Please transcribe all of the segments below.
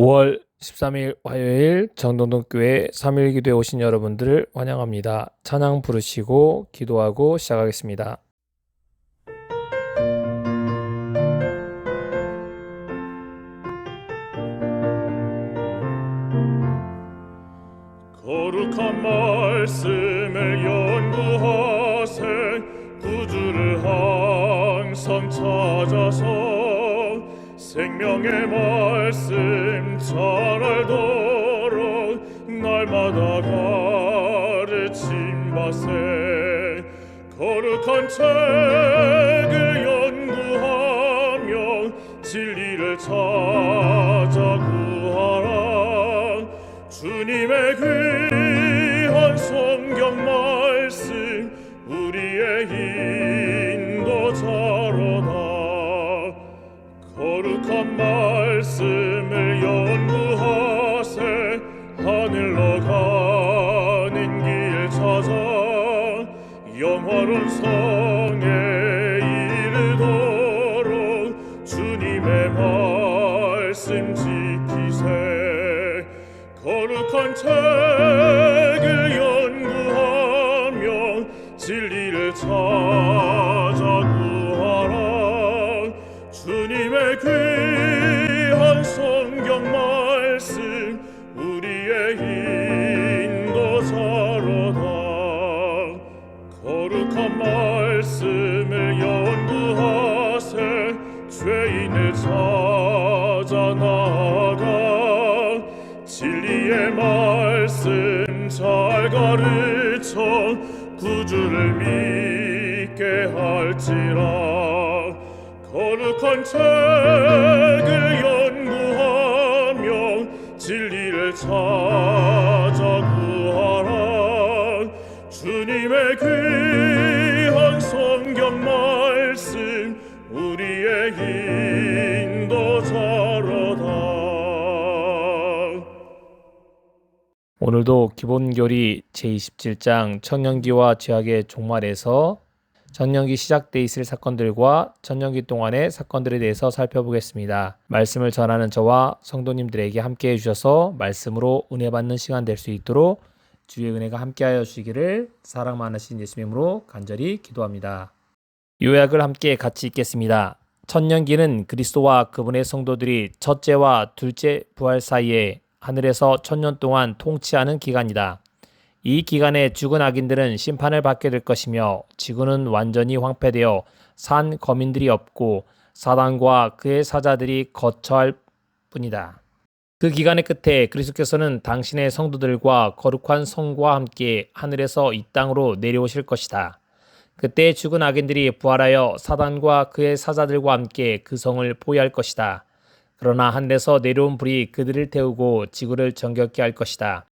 9월 13일 화요일 정동동교회 3일 기도에 오신 여러분들을 환영합니다. 찬양 부르시고 기도하고 시작하겠습니다. 거룩한 말씀을 연구하세 구주를 항상 찾아서 생명의 말씀 잘 알도록 날마다 가르침받세 거룩한 책을 연구하며 진리를 찾아 구하라 주님의 귀한 성경 말씀 우리의 인도자로다 거룩한 말씀을 연구하세 하늘로 가는 길 찾아 영화로운 성에 이르도록 주님의 말씀 지키세 거룩한 책을 연구하며 진리를 찾아 구하라 주님의 귀한 성경 말씀 우리의 인도자로다 거룩한 말씀을 연구하세 죄인을 찾아 나아가 진리의 말씀 잘 가르쳐 구주를 믿게 할지라 거룩한 책을 연구하며 진리를 찾아 구하라 주님의 귀한 성경 말씀 우리의 인도자로다 오늘도 기본교리 제27장 청년기와 죄악의 종말에서 청년기 시작돼 있을 사건들과 청년기 동안의 사건들에 대해서 살펴보겠습니다. 말씀을 전하는 저와 성도님들에게 함께 해주셔서 말씀으로 은혜 받는 시간 될 수 있도록 주의 은혜가 함께하여 주시기를 사랑 많으신 예수님으로 간절히 기도합니다. 요약을 함께 같이 읽겠습니다. 청년기는 그리스도와 그분의 성도들이 첫째와 둘째 부활 사이에 하늘에서 1000년 동안 통치하는 기간이다. 이 기간에 죽은 악인들은 심판을 받게 될 것이며 지구는 완전히 황폐되어 산 거민들이 없고 사단과 그의 사자들이 거처할 뿐이다. 그 기간의 끝에 그리스도께서는 당신의 성도들과 거룩한 성과 함께 하늘에서 이 땅으로 내려오실 것이다. 그때 죽은 악인들이 부활하여 사단과 그의 사자들과 함께 그 성을 포위할 것이다. 그러나 하늘에서 내려온 불이 그들을 태우고 지구를 정결케 할 것이다.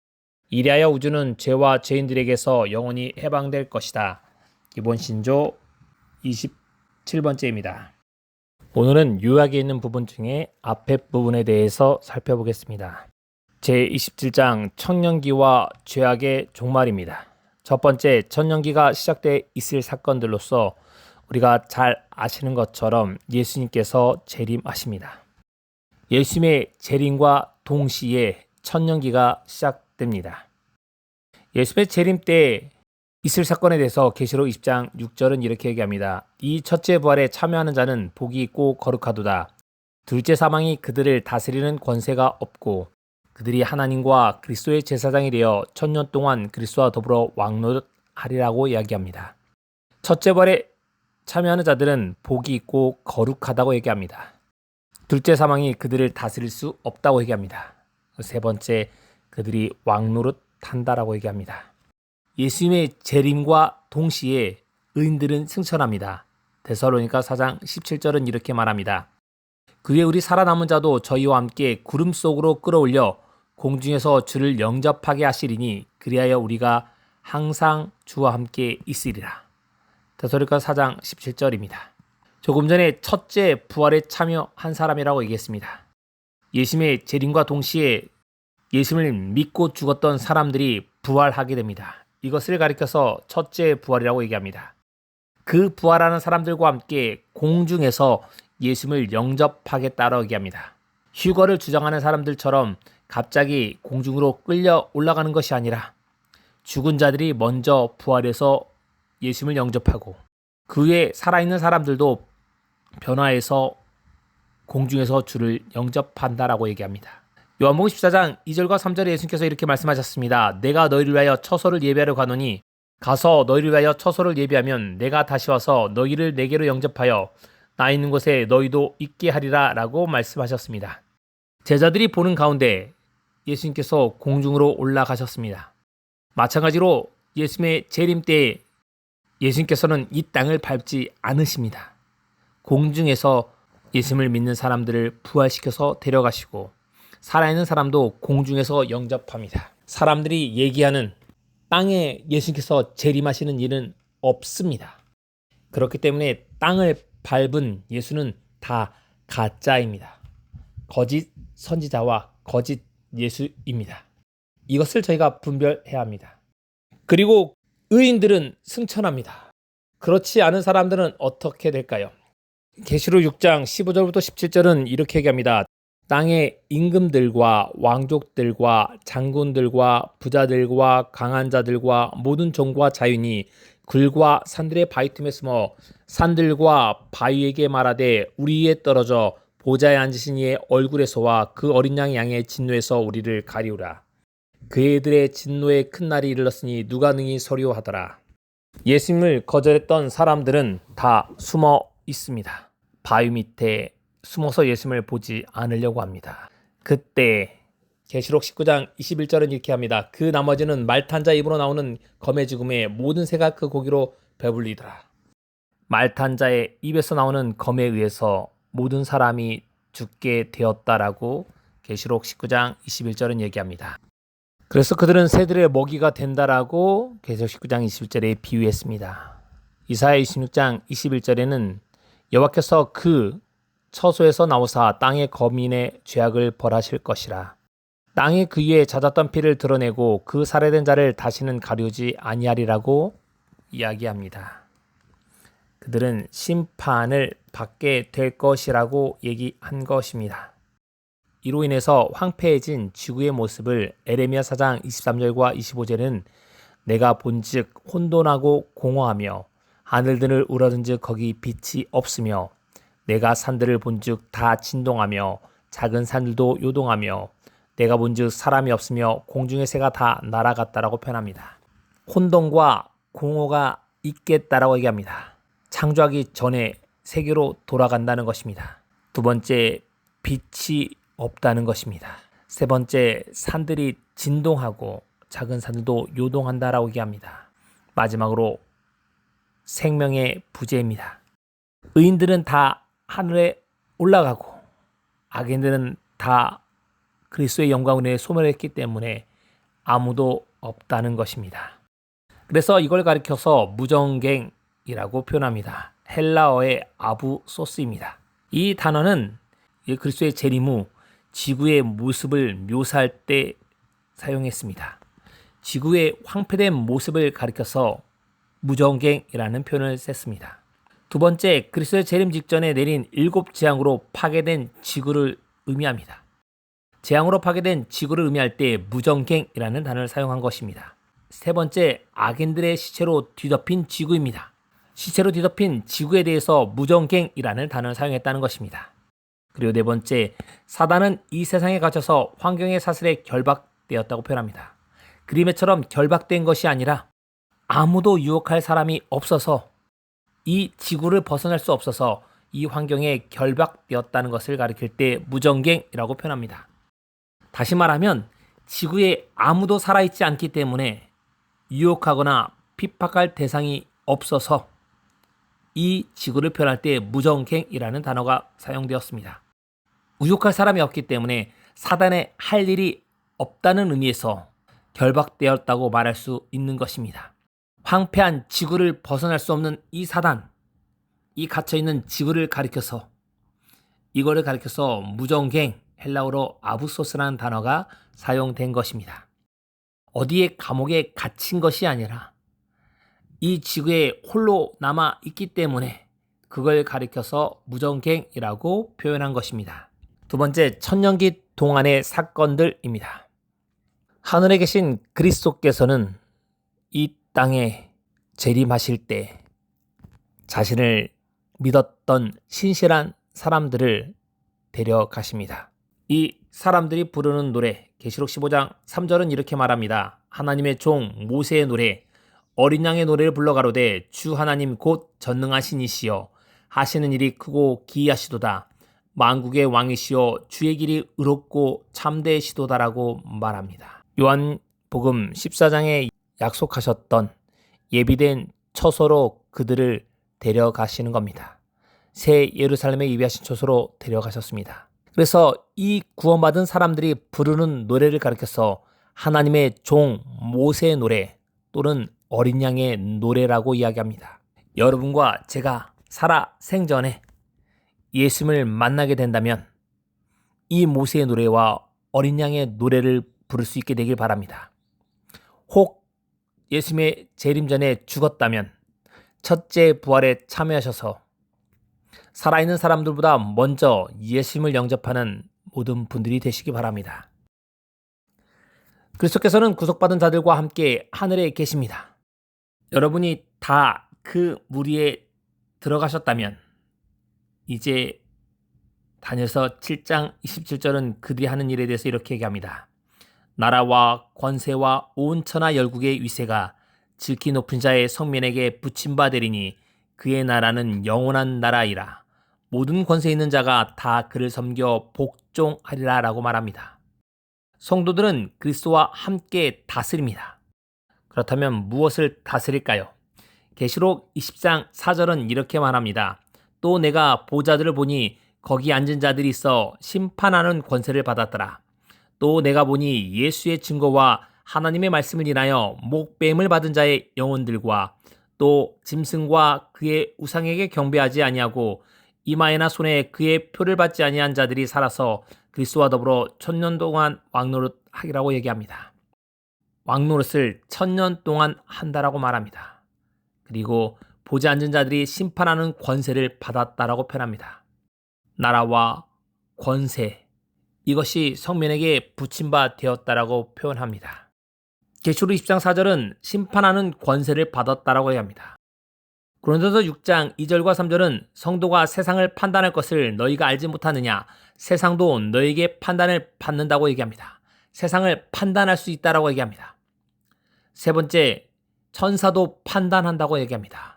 이리하여 우주는 죄와 죄인들에게서 영원히 해방될 것이다. 기본 신조 27번째입니다. 오늘은 요약에 있는 부분 중에 앞에 부분에 대해서 살펴보겠습니다. 제27장 청년기와 죄악의 종말입니다. 첫 번째, 청년기가 시작돼 있을 사건들로서 우리가 잘 아시는 것처럼 예수님께서 재림하십니다. 예수님의 재림과 동시에 천년기가 시작됩니다. 예수님의 재림 때 있을 사건에 대해서 계시록 20장 6절은 이렇게 얘기합니다. 이 첫째 부활에 참여하는 자는 복이 있고 거룩하도다. 둘째 사망이 그들을 다스리는 권세가 없고 그들이 하나님과 그리스도의 제사장이 되어 1000년 동안 그리스도와 더불어 왕노릇하리라고 이야기합니다. 첫째 부활에 참여하는 자들은 복이 있고 거룩하다고 얘기합니다. 둘째 사망이 그들을 다스릴 수 없다고 얘기합니다. 세 번째, 그들이 왕노릇한다라고 얘기합니다. 예수님의 재림과 동시에 의인들은 승천합니다. 데살로니가 4장 17절은 이렇게 말합니다. 그에 우리 살아남은 자도 저희와 함께 구름 속으로 끌어올려 공중에서 주를 영접하게 하시리니 그리하여 우리가 항상 주와 함께 있으리라. 데살로니가 4장 17절입니다. 조금 전에 첫째 부활에 참여한 사람이라고 얘기했습니다. 예수님의 재림과 동시에 예수님을 믿고 죽었던 사람들이 부활하게 됩니다. 이것을 가리켜서 첫째 부활이라고 얘기합니다. 그 부활하는 사람들과 함께 공중에서 예수님을 영접하겠다라고 얘기합니다. 휴거를 주장하는 사람들처럼 갑자기 공중으로 끌려 올라가는 것이 아니라 죽은 자들이 먼저 부활해서 예수님을 영접하고 그 후에 살아있는 사람들도 변화해서 공중에서 주를 영접한다라고 얘기합니다. 요한복음 14장 2절과 3절에 예수님께서 이렇게 말씀하셨습니다. 내가 너희를 위하여 처소를 예비하려 가노니 가서 너희를 위하여 처소를 예비하면 내가 다시 와서 너희를 내게로 영접하여 나 있는 곳에 너희도 있게 하리라 라고 말씀하셨습니다. 제자들이 보는 가운데 예수님께서 공중으로 올라가셨습니다. 마찬가지로 예수님의 재림 때에 예수님께서는 이 땅을 밟지 않으십니다. 공중에서 예수님을 믿는 사람들을 부활시켜서 데려가시고 살아있는 사람도 공중에서 영접합니다. 사람들이 얘기하는 땅에 예수님께서 재림하시는 일은 없습니다. 그렇기 때문에 땅을 밟은 예수는 다 가짜입니다. 거짓 선지자와 거짓 예수입니다. 이것을 저희가 분별해야 합니다. 그리고 의인들은 승천합니다. 그렇지 않은 사람들은 어떻게 될까요? 계시록 6장 15절부터 17절은 이렇게 얘기합니다. 땅의 임금들과 왕족들과 장군들과 부자들과 강한 자들과 모든 종과 자유인이 글과 산들의 바위 틈에 숨어 산들과 바위에게 말하되 우리 위에 떨어져 보좌에 앉으신 이의 얼굴에서와 그 어린 양의 진노에서 우리를 가리우라. 그들의 진노의 큰 날이 이르렀으니 누가 능히 서리오하더라. 예수님을 거절했던 사람들은 다 숨어 있습니다. 바위 밑에 숨어서 예수님을 보지 않으려고 합니다. 그때 계시록 19장 21절은 이렇게 합니다. 그 나머지는 말 탄 자 입으로 나오는 검의 죽음에 모든 새가 그 고기로 배불리더라. 말 탄 자의 입에서 나오는 검에 의해서 모든 사람이 죽게 되었다라고 계시록 19장 21절은 얘기합니다. 그래서 그들은 새들의 먹이가 된다라고 계시록 19장 21절에 비유했습니다. 이사야 26장 21절에는 여호와께서 그 처소에서 나오사 땅의 거민의 죄악을 벌하실 것이라. 땅이 그 위에 잦았던 피를 드러내고 그 살해된 자를 다시는 가리우지 아니하리라고 이야기합니다. 그들은 심판을 받게 될 것이라고 얘기한 것입니다. 이로 인해서 황폐해진 지구의 모습을 에레미야 4장 23절과 25절은 내가 본즉 혼돈하고 공허하며 하늘들을 우러든즉 거기 빛이 없으며 내가 산들을 본즉 다 진동하며 작은 산들도 요동하며 내가 본즉 사람이 없으며 공중의 새가 다 날아갔다라고 표현합니다. 혼돈과 공허가 있겠다라고 얘기합니다. 창조하기 전에 세계로 돌아간다는 것입니다. 두 번째, 빛이 없다는 것입니다. 세 번째, 산들이 진동하고 작은 산들도 요동한다라고 얘기합니다. 마지막으로 생명의 부재입니다. 의인들은 다 하늘에 올라가고 악인들은 다 그리스도의 영광을 소멸했기 때문에 아무도 없다는 것입니다. 그래서 이걸 가리켜서 무정갱이라고 표현합니다. 헬라어의 아부소스입니다. 이 단어는 그리스도의 재림 후 지구의 모습을 묘사할 때 사용했습니다. 지구의 황폐된 모습을 가리켜서 무정갱이라는 표현을 썼습니다. 두 번째, 그리스도의 재림 직전에 내린 7 재앙으로 파괴된 지구를 의미합니다. 재앙으로 파괴된 지구를 의미할 때 무정갱이라는 단어를 사용한 것입니다. 세 번째, 악인들의 시체로 뒤덮인 지구입니다. 시체로 뒤덮인 지구에 대해서 무정갱이라는 단어를 사용했다는 것입니다. 그리고 네 번째, 사단은 이 세상에 갇혀서 환경의 사슬에 결박되었다고 표현합니다. 그림에처럼 결박된 것이 아니라 아무도 유혹할 사람이 없어서 이 지구를 벗어날 수 없어서 이 환경에 결박되었다는 것을 가리킬 때 무정갱이라고 표현합니다. 다시 말하면 지구에 아무도 살아있지 않기 때문에 유혹하거나 핍박할 대상이 없어서 이 지구를 표현할 때 무정갱이라는 단어가 사용되었습니다. 유혹할 사람이 없기 때문에 사단에 할 일이 없다는 의미에서 결박되었다고 말할 수 있는 것입니다. 황폐한 지구를 벗어날 수 없는 이 사단, 이 갇혀있는 지구를 가리켜서 이거를 가리켜서 무정갱, 헬라어로 아부소스라는 단어가 사용된 것입니다. 어디에 감옥에 갇힌 것이 아니라 이 지구에 홀로 남아 있기 때문에 그걸 가리켜서 무정갱이라고 표현한 것입니다. 두 번째, 천년기 동안의 사건들입니다. 하늘에 계신 그리스도께서는 이 땅에 재림하실 때 자신을 믿었던 신실한 사람들을 데려가십니다. 이 사람들이 부르는 노래, 계시록 15장 3절은 이렇게 말합니다. 하나님의 종 모세의 노래, 어린 양의 노래를 불러가로되 주 하나님 곧 전능하신 이시여 하시는 일이 크고 기이하시도다. 만국의 왕이시여 주의 길이 의롭고 참되시도다라고 말합니다. 요한복음 14장에 약속하셨던 예비된 처소로 그들을 데려가시는 겁니다. 새 예루살렘에 예비하신 처소로 데려가셨습니다. 그래서 이 구원받은 사람들이 부르는 노래를 가리켜서 하나님의 종 모세의 노래 또는 어린 양의 노래라고 이야기합니다. 여러분과 제가 살아 생전에 예수님을 만나게 된다면 이 모세의 노래와 어린 양의 노래를 부를 수 있게 되길 바랍니다. 혹 예수님의 재림 전에 죽었다면 첫째 부활에 참여하셔서 살아있는 사람들보다 먼저 예수님을 영접하는 모든 분들이 되시기 바랍니다. 그리스도께서는 구속받은 자들과 함께 하늘에 계십니다. 여러분이 다 그 무리에 들어가셨다면 이제 다니엘서 7장 27절은 그들이 하는 일에 대해서 이렇게 얘기합니다. 나라와 권세와 온 천하 열국의 위세가 질키 높은 자의 성민에게 붙임 바 되리니 그의 나라는 영원한 나라이라. 모든 권세 있는 자가 다 그를 섬겨 복종하리라 라고 말합니다. 성도들은 그리스도와 함께 다스립니다. 그렇다면 무엇을 다스릴까요? 계시록 20장 4절은 이렇게 말합니다. 또 내가 보좌들을 보니 거기 앉은 자들이 있어 심판하는 권세를 받았더라. 또 내가 보니 예수의 증거와 하나님의 말씀을 인하여 목배임을 받은 자의 영혼들과 또 짐승과 그의 우상에게 경배하지 아니하고 이마에나 손에 그의 표를 받지 아니한 자들이 살아서 그리스도와 더불어 1000년 동안 왕노릇 하기라고 얘기합니다. 왕노릇을 1000년 동안 한다라고 말합니다. 그리고 보좌 앉은 자들이 심판하는 권세를 받았다라고 표현합니다. 나라와 권세, 이것이 성민에게 붙임 바 되었다라고 표현합니다. 계시록 20장 4절은 심판하는 권세를 받았다라고 얘기합니다. 고린도서 6장 2절과 3절은 성도가 세상을 판단할 것을 너희가 알지 못하느냐? 세상도 너에게 판단을 받는다고 얘기합니다. 세상을 판단할 수 있다라고 얘기합니다. 세 번째, 천사도 판단한다고 얘기합니다.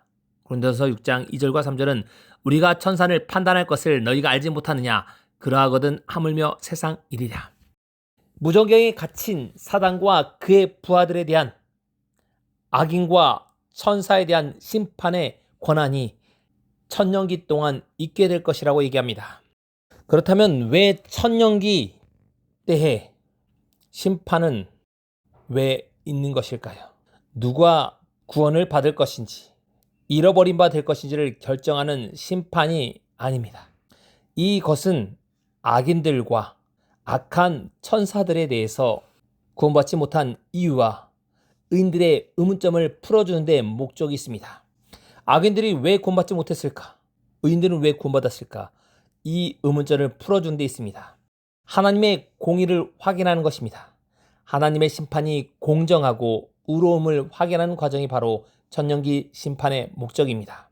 고린도서 6장 2절과 3절은 우리가 천사를 판단할 것을 너희가 알지 못하느냐? 그러하거든 하물며 세상 일이랴. 무저경에 갇힌 사단과 그의 부하들에 대한 악인과 천사에 대한 심판의 권한이 천년기 동안 있게 될 것이라고 얘기합니다. 그렇다면 왜 천년기 때에 심판은 왜 있는 것일까요? 누가 구원을 받을 것인지 잃어버린 바 될 것인지를 결정하는 심판이 아닙니다. 이것은 악인들과 악한 천사들에 대해서 구원받지 못한 이유와 의인들의 의문점을 풀어주는 데 목적이 있습니다. 악인들이 왜 구원받지 못했을까? 의인들은 왜 구원받았을까? 이 의문점을 풀어주는 데 있습니다. 하나님의 공의를 확인하는 것입니다. 하나님의 심판이 공정하고 의로움을 확인하는 과정이 바로 천년기 심판의 목적입니다.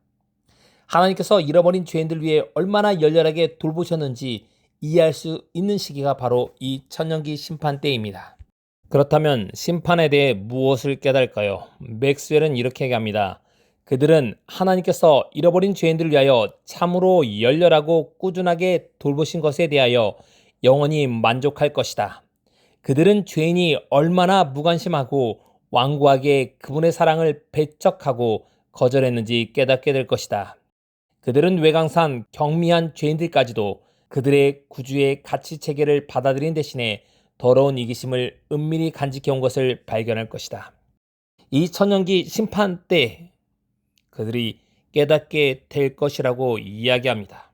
하나님께서 잃어버린 죄인들 위해 얼마나 열렬하게 돌보셨는지 이해할 수 있는 시기가 바로 이 천년기 심판 때입니다. 그렇다면 심판에 대해 무엇을 깨달을까요? 맥스웰은 이렇게 얘기합니다. 그들은 하나님께서 잃어버린 죄인들을 위하여 참으로 열렬하고 꾸준하게 돌보신 것에 대하여 영원히 만족할 것이다. 그들은 죄인이 얼마나 무관심하고 완고하게 그분의 사랑을 배척하고 거절했는지 깨닫게 될 것이다. 그들은 외강산 경미한 죄인들까지도 그들의 구주의 가치 체계를 받아들인 대신에 더러운 이기심을 은밀히 간직해 온 것을 발견할 것이다. 이 천년기 심판 때 그들이 깨닫게 될 것이라고 이야기합니다.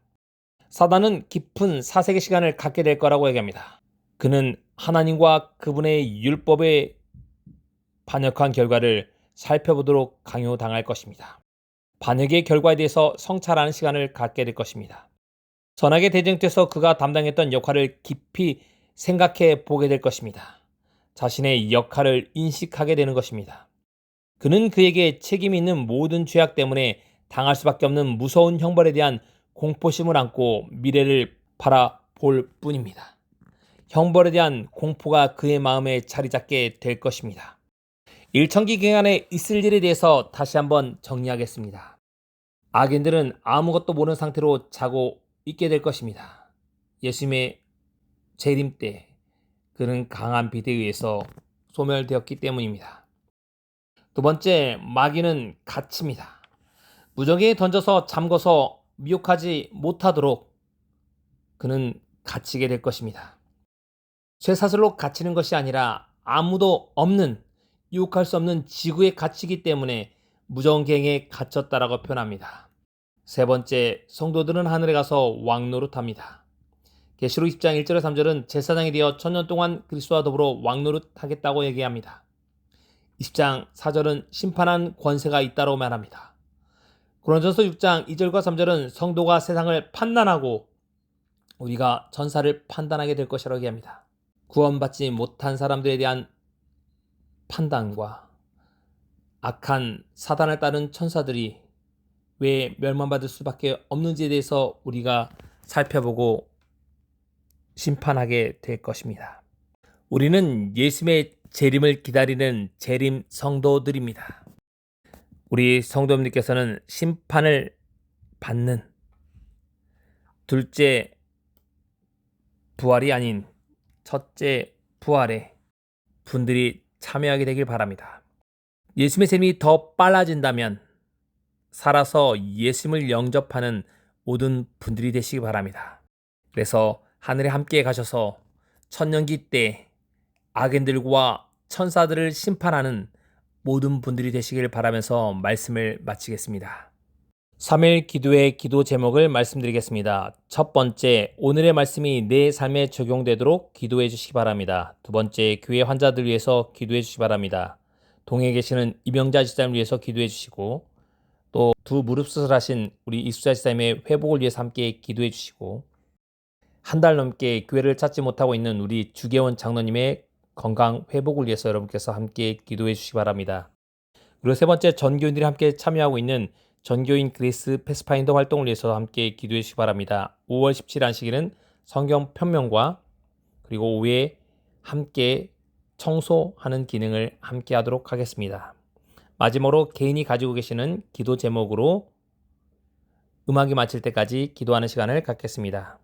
사단은 깊은 사색의 시간을 갖게 될 거라고 얘기합니다. 그는 하나님과 그분의 율법에 반역한 결과를 살펴보도록 강요당할 것입니다. 반역의 결과에 대해서 성찰하는 시간을 갖게 될 것입니다. 선악의 대쟁투에서 그가 담당했던 역할을 깊이 생각해 보게 될 것입니다. 자신의 역할을 인식하게 되는 것입니다. 그는 그에게 책임이 있는 모든 죄악 때문에 당할 수밖에 없는 무서운 형벌에 대한 공포심을 안고 미래를 바라볼 뿐입니다. 형벌에 대한 공포가 그의 마음에 자리 잡게 될 것입니다. 일천기 기간에 있을 일에 대해서 다시 한번 정리하겠습니다. 악인들은 아무것도 모르는 상태로 자고 있게 될 것입니다. 예수님의 재림 때 그는 강한 비대에 의해서 소멸되었기 때문입니다. 두 번째, 마귀는 갇힙니다. 무적에 던져서 잠궈서 미혹하지 못하도록 그는 갇히게 될 것입니다. 쇠사슬로 갇히는 것이 아니라 아무도 없는, 유혹할 수 없는 지구에 갇히기 때문에 무서운 갱에 갇혔다라고 표현합니다. 세 번째, 성도들은 하늘에 가서 왕노릇합니다. 계시록 20장 1절에 3절은 제사장이 되어 1000년 동안 그리스도와 더불어 왕노릇하겠다고 얘기합니다. 20장 4절은 심판한 권세가 있다고 말합니다. 고린도전서 6장 2절과 3절은 성도가 세상을 판단하고 우리가 천사를 판단하게 될 것이라고 얘기합니다. 구원받지 못한 사람들에 대한 판단과 악한 사단을 따른 천사들이 왜 멸망받을 수밖에 없는지에 대해서 우리가 살펴보고 심판하게 될 것입니다. 우리는 예수님의 재림을 기다리는 재림 성도들입니다. 우리 성도님들께서는 심판을 받는 둘째 부활이 아닌 첫째 부활에 분들이 참여하게 되길 바랍니다. 예수님의 재림이 더 빨라진다면 살아서 예수님을 영접하는 모든 분들이 되시기 바랍니다. 그래서 하늘에 함께 가셔서 천년기 때 악인들과 천사들을 심판하는 모든 분들이 되시길 바라면서 말씀을 마치겠습니다. 3일 기도의 기도 제목을 말씀드리겠습니다. 첫 번째, 오늘의 말씀이 내 삶에 적용되도록 기도해 주시기 바랍니다. 두 번째, 교회 환자들 위해서 기도해 주시기 바랍니다. 동해에 계시는 이명자 지사님을 위해서 기도해 주시고 또 두 무릎 수술하신 우리 이수자 지사님의 회복을 위해서 함께 기도해 주시고 한 달 넘게 교회를 찾지 못하고 있는 우리 주계원 장로님의 건강 회복을 위해서 여러분께서 함께 기도해 주시기 바랍니다. 그리고 세 번째, 전교인들이 함께 참여하고 있는 전교인 그레이스 패스파인더 활동을 위해서 함께 기도해 주시기 바랍니다. 5월 17일 안식일은 성경 편명과 그리고 오후에 함께 청소하는 기능을 함께 하도록 하겠습니다. 마지막으로 개인이 가지고 계시는 기도 제목으로 음악이 마칠 때까지 기도하는 시간을 갖겠습니다.